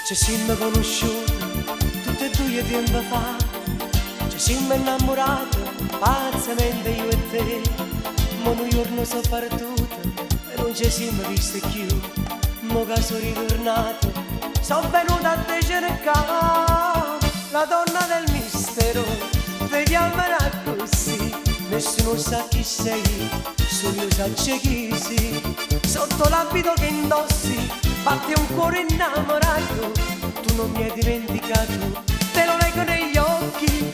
Ci siamo conosciuti tutti e due tempo fa, ci siamo innamorati pazzamente io e te, ma un giorno sono partito e non ci siamo visti più, mo che sono ritornato, sono venuto a te cercare, la donna del mistero, ti chiamerà così, nessuno sa chi sei, solo io so chi sei, sotto l'abito che indossi, batte un cuore innamorato, tu non mi hai dimenticato, te lo leggo negli occhi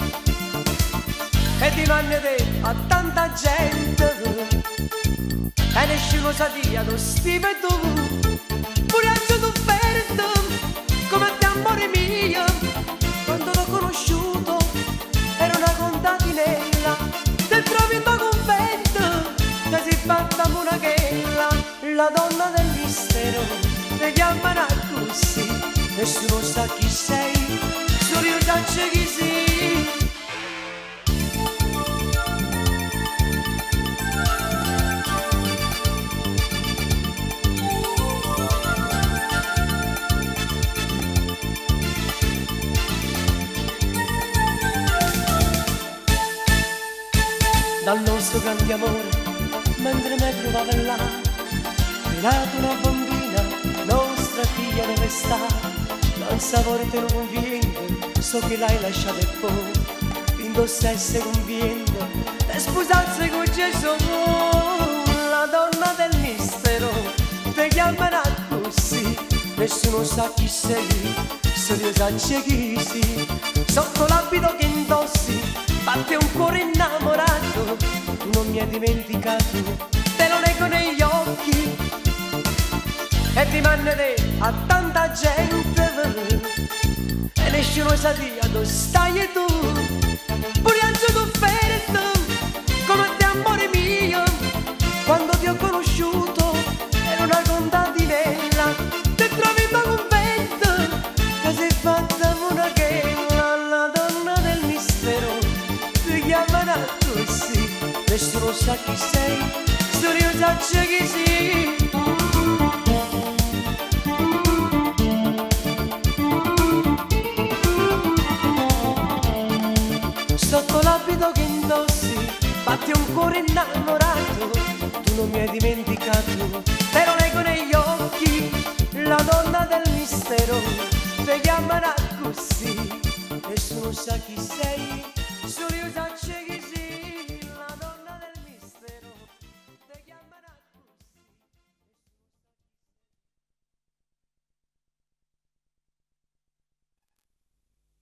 e ti vanno a tanta gente e nessuno sa di dove stive tu, pure a tu offerto come te amore mio, quando l'ho conosciuto era una contadinella, te trovi in tuo convento, ti sei fatta monachella, la donna del mistero. Ti chiamano così, nessuno sa chi sei, solo io so chi sei. Dal nostro grande amore, mentre mi trovavo là, è nata una bambina, nostra figlia dove sta, non sapore te lo conviene, so che l'hai lasciata e poi, indossesse conviene, e sposarsi con Gesù, la donna del mistero, ti chiamerà così, nessuno sa chi sei, solo io so chi sei, sotto l'abito che indossi, batte un cuore innamorato, tu non mi hai dimenticato, te lo leggo negli occhi, e ti mannate a tanta gente e nessuno sa di dove stai tu, pure a tu offerto come te amore mio, quando ti ho conosciuto era una contadinella, ti trovi in tuo convento, ti sei fatta monachella, la donna del mistero, ti chiamerà così, nessuno sa chi sei, solo io so chi sei. Sotto l'abito che indossi, batti un cuore innamorato, tu non mi hai dimenticato, te lo leggo negli occhi, la donna del mistero, ti chiamerà così, nessuno sa chi sei, solo io so